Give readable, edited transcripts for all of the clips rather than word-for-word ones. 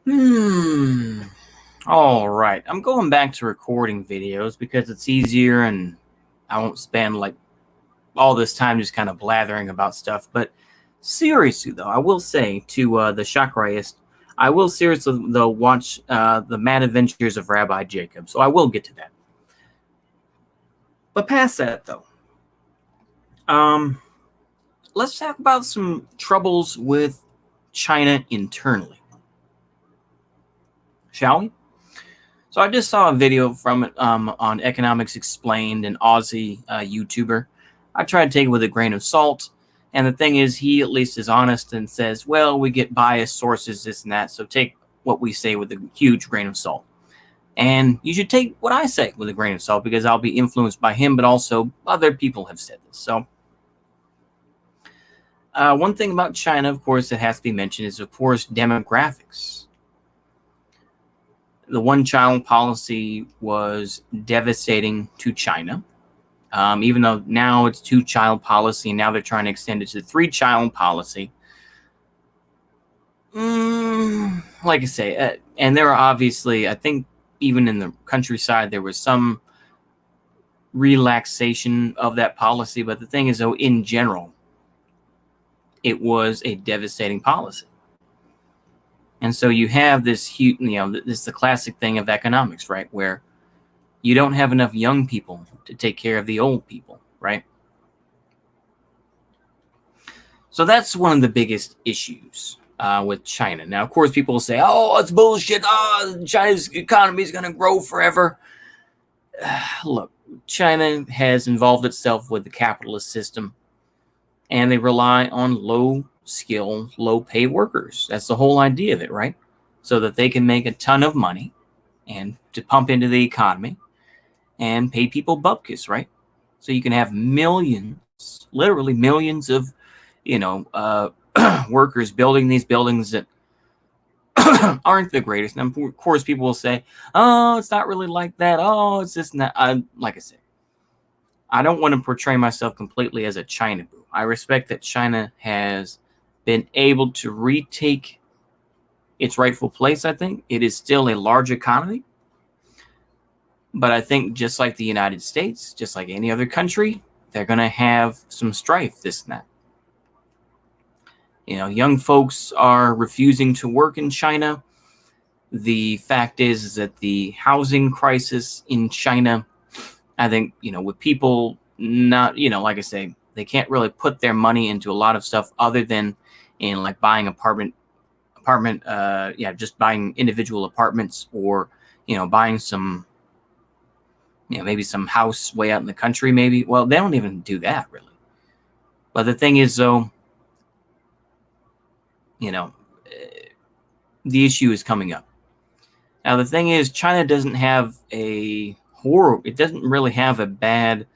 Hmm. All right. I'm going back to recording videos because it's easier and I won't spend like all this time just kind of blathering about stuff. But seriously, though, I will say to the Chakrayist, I will seriously, though, watch the Mad Adventures of Rabbi Jacob. So I will get to that. But past that, though, um, let's talk about some troubles with China internally, shall we? So I just saw a video from it on Economics Explained, an Aussie YouTuber. I tried to take it with a grain of salt. And the thing is, he at least is honest and says, well, we get biased sources, this and that. So take what we say with a huge grain of salt. And you should take what I say with a grain of salt because I'll be influenced by him, but also other people have said this. So one thing about China, of course, that has to be mentioned is, of course, demographics. The one-child policy was devastating to China, even though now it's two-child policy, and now they're trying to extend it to three-child policy. Like I say, and there are obviously, I think, even in the countryside, there was some relaxation of that policy. But the thing is, though, in general, it was a devastating policy. And so you have this huge, this is the classic thing of economics, right? Where you don't have enough young people to take care of the old people, right? So that's one of the biggest issues with China. Now, of course, people will say, oh, it's bullshit. Oh, China's economy is going to grow forever. Look, China has involved itself with the capitalist system, and they rely on low-skill, low-pay workers. That's the whole idea of it, right? So that they can make a ton of money and to pump into the economy and pay people bupkis, right? So you can have millions, literally millions of, workers building these buildings that aren't the greatest. And of course, people will say, "Oh, it's not really like that. Oh, it's this and that." Like I said, I don't want to portray myself completely as a China boo. I respect that China has been able to retake its rightful place. I think it is still a large economy. But I think just like the United States, just like any other country, they're going to have some strife, this and that. Young folks are refusing to work in China. The fact is that the housing crisis in China, I think, with people not, like I say, they can't really put their money into a lot of stuff other than in like buying just buying individual apartments or, buying some maybe some house way out in the country, maybe. Well, they don't even do that, really. But the thing is, though, the issue is coming up. Now, the thing is, China doesn't have it doesn't really have a bad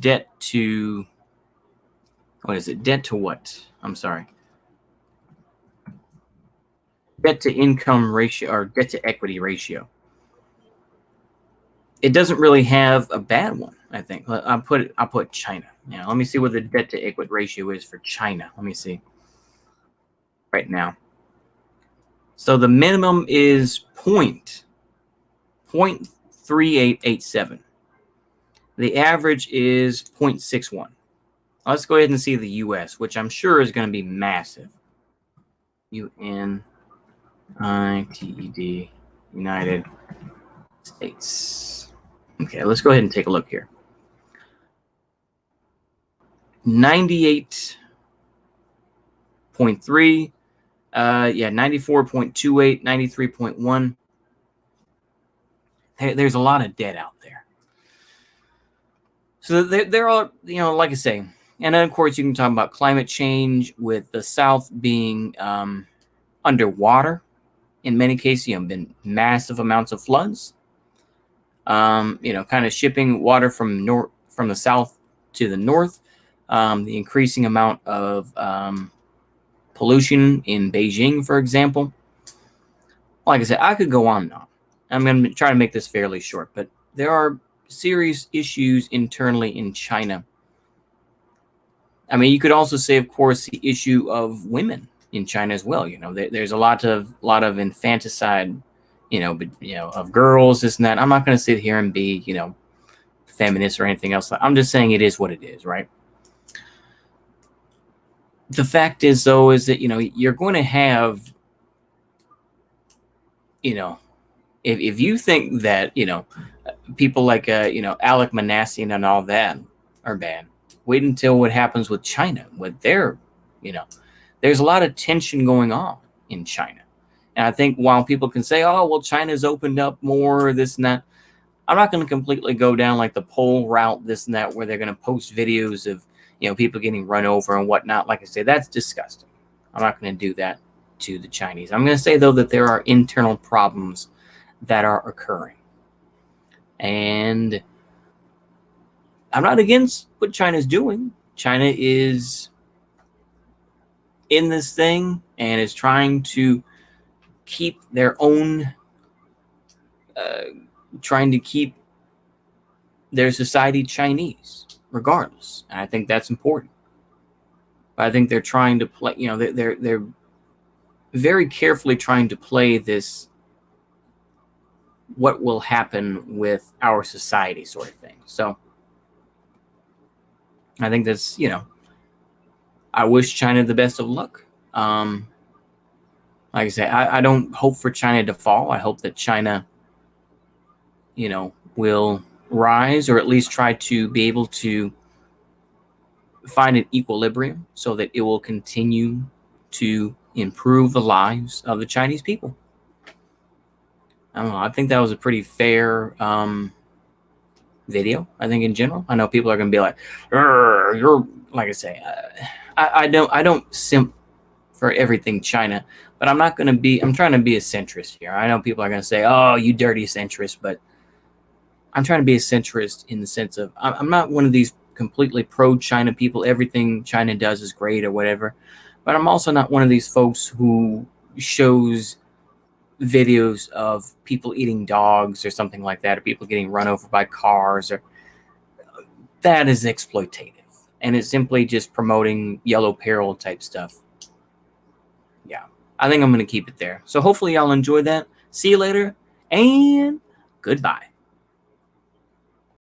debt to, what is it? Debt to what? I'm sorry. Debt to income ratio or debt to equity ratio. It doesn't really have a bad one, I think. I'll put China. Let me see what the debt to equity ratio is for China. Let me see right now. So the minimum is 0.3887. The average is 0.61. Let's go ahead and see the U.S., which I'm sure is going to be massive. UNITED, United States. Okay, let's go ahead and take a look here. 98.3, 94.28, 93.1. There's a lot of debt out there. So they're all, like I say, and then of course you can talk about climate change with the South being underwater. In many cases, been massive amounts of floods. Kind of shipping water from the south to the north. The increasing amount of pollution in Beijing, for example. Like I said, I could go on and on. I'm going to try to make this fairly short, but there are serious issues internally in China. I mean, you could also say, of course, the issue of women. in China as well. There's a lot of infanticide, of girls, this and that. I'm not going to sit here and be, feminist or anything else. I'm just saying it is what it is, right? The fact is, though, is that, you're going to have, if you think that, people like, Alec Manassian and all that are bad, wait until what happens with China, with their, there's a lot of tension going on in China. And I think while people can say, oh, well, China's opened up more, this and that, I'm not going to completely go down like the pole route, this and that, where they're going to post videos of, people getting run over and whatnot. Like I say, that's disgusting. I'm not going to do that to the Chinese. I'm going to say, though, that there are internal problems that are occurring. And I'm not against what China's doing. China is in this thing and is trying to keep their own, trying to keep their society Chinese, regardless. And I think that's important. But I think they're trying to play, they're very carefully trying to play this, what will happen with our society sort of thing. So I think that's, I wish China the best of luck. Like I say, I don't hope for China to fall. I hope that China, will rise, or at least try to be able to find an equilibrium so that it will continue to improve the lives of the Chinese people. I don't know. I think that was a pretty fair video. I think in general, I know people are going to be like, "You're," like I say, I don't simp for everything China, but I'm not going to be. I'm trying to be a centrist here. I know people are going to say, "Oh, you dirty centrist," but I'm trying to be a centrist in the sense of I'm not one of these completely pro-China people. Everything China does is great or whatever, but I'm also not one of these folks who shows videos of people eating dogs or something like that, or people getting run over by cars, or that is exploitative, and it's simply just promoting yellow peril type stuff. Yeah, I think I'm going to keep it there. So hopefully y'all enjoy that. See you later, and goodbye.